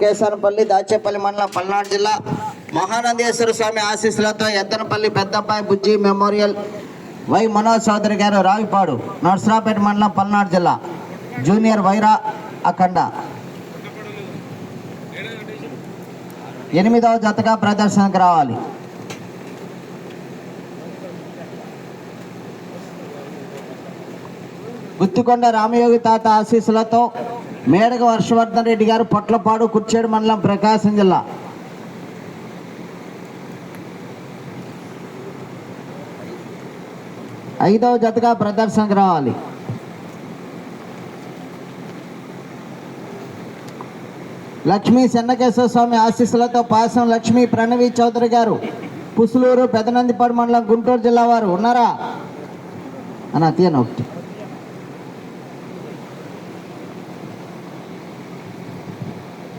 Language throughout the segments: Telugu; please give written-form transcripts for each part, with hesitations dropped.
కేసానపల్లి దాచేపల్లి మండలం పల్నాడు జిల్లా మహానందేశ్వర స్వామి ఆశీస్సులతో ఎత్తనపల్లి పెద్దబ్బాయి బుజ్జి మెమోరియల్ వై మనోజ్ చౌదరి గారు రావిపాడు నర్సరాపేట మండలం పల్నాడు జిల్లా జూనియర్ వైరా అఖండ 8వ జతగా ప్రదర్శనకు రావాలి. గుత్తికొండ రామయోగి తాత ఆశీస్సులతో మేడగ వర్షవర్ధన్ రెడ్డి గారు పొట్లపాడు కుర్చేడు మండలం ప్రకాశం జిల్లా. ఐదవ జతగా ప్రదర్శనకు రావాలి. లక్ష్మీ చెన్నకేశ్వర స్వామి ఆశీస్సులతో పాసం లక్ష్మీ ప్రణవి చౌదరి గారు పుసులూరు పెదనందిపాడు మండలం గుంటూరు జిల్లా వారు ఉన్నారా అన్న తీయన ఒకటి.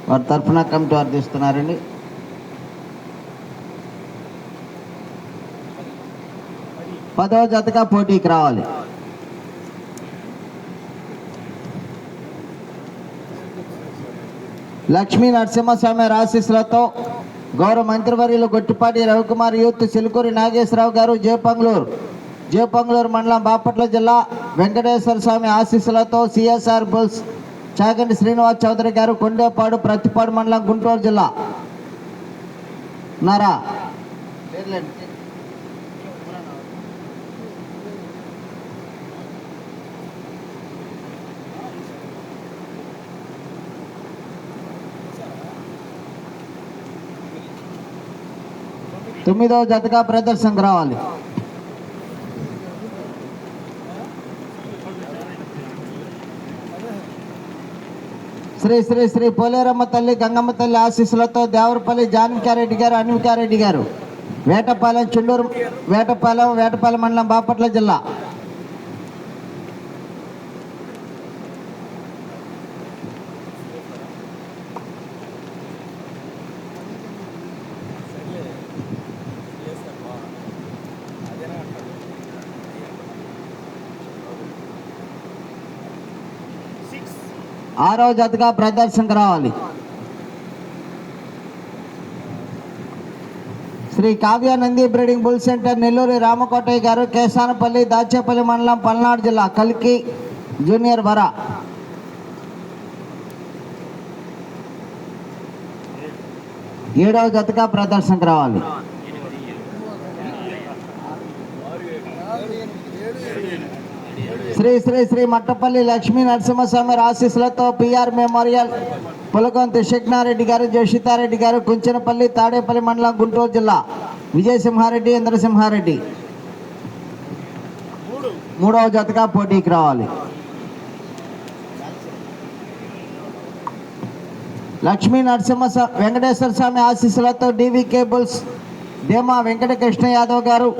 వారి తరఫున కమిటీ వారు తీస్తున్నారండి. పదవ జతగా పోటీకి రావాలి. లక్ష్మీ నరసింహస్వామి ఆశీస్సులతో గౌరవ మంత్రివర్యులు గొట్టిపాటి రవికుమార్ యూత్ సిలుకూరి నాగేశ్వరరావు గారు జేపంగులూరు మండలం బాపట్ల జిల్లా వెంకటేశ్వర స్వామి ఆశీస్సులతో సిఎస్ఆర్ బుల్స్ చాగంటి శ్రీనివాస్ చౌదరి గారు కొండేపాడు ప్రతిపాడు మండలం గుంటూరు జిల్లా. నారా తొమ్మిదవ జతగా ప్రదర్శనకు రావాలి. శ్రీ శ్రీ శ్రీ పోలేరమ్మ తల్లి గంగమ్మ తల్లి ఆశీస్సులతో దేవరపల్లి జానకారెడ్డి గారు అన్వికారెడ్డి గారు వేటపాలెం చుండూరు వేటపాలెం మండలం బాపట్ల జిల్లా. ఆరవ జతగా ప్రదర్శనకు రావాలి. Shri Kavya Nandi breeding bull centre Nellore Ramakotaiah గారు కేసానపల్లి దాచేపల్లి మండలం పల్నాడు జిల్లా కల్కి జూనియర్ వర. ఏడవ జతగా ప్రదర్శనకు రావాలి. శ్రీ శ్రీ శ్రీ మట్టపల్లి లక్ష్మీ నరసింహస్వామి ఆశీస్సులతో పిఆర్ మెమోరియల్ పులకొంతి శిగ్నారెడ్డి గారు జోషితారెడ్డి గారు కుంచనపల్లి తాడేపల్లి మండలం గుంటూరు జిల్లా విజయసింహారెడ్డి ఇంద్రసింహారెడ్డి. మూడవ జతగా పోటీకి రావాలి. లక్ష్మీ వెంకటేశ్వర స్వామి ఆశీస్సులతో డివి కేబుల్స్ దేమా వెంకటకృష్ణ యాదవ్ గారు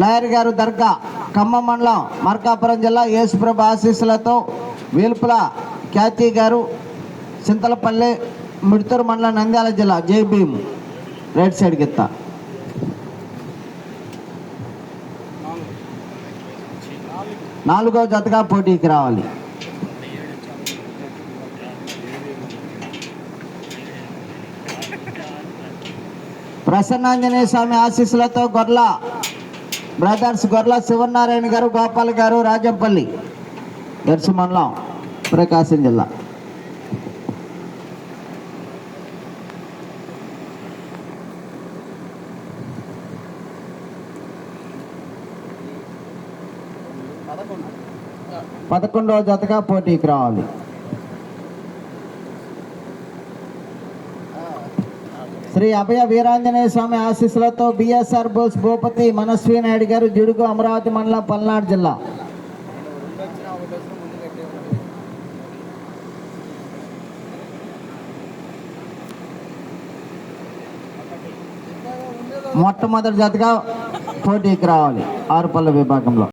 లాయర్ గారు దర్గా ఖమ్మం మండలం మార్కాపురం జిల్లా యేసుప్రభ ఆశీస్సులతో వేల్పుల ఖ్యాతి గారు చింతలపల్లి మిడ్తూరు మండలం నంద్యాల జిల్లా జై భీమ్ రైట్ సైడ్ గిత్త. నాలుగో జతగా పోటీకి రావాలి. ప్రసన్నాంజనేయ స్వామి ఆశీస్సులతో గొర్ల బ్రదర్స్ గొర్ల శివనారాయణ గారు గోపాల్ గారు రాజంపల్లి దర్శి మండలం ప్రకాశం జిల్లా. పదకొండవ జతగా పోటీకి రావాలి. శ్రీ అభయ వీరాంజనేయ స్వామి ఆశీస్సులతో బిఎస్ఆర్ బోస్ భూపతి మనస్వీ నాయుడు గారు జిడుగు అమరావతి మండలం పల్నాడు జిల్లా. మొట్టమొదటి జతగా పోటీకి రావాలి 6 పళ్ళ విభాగంలో.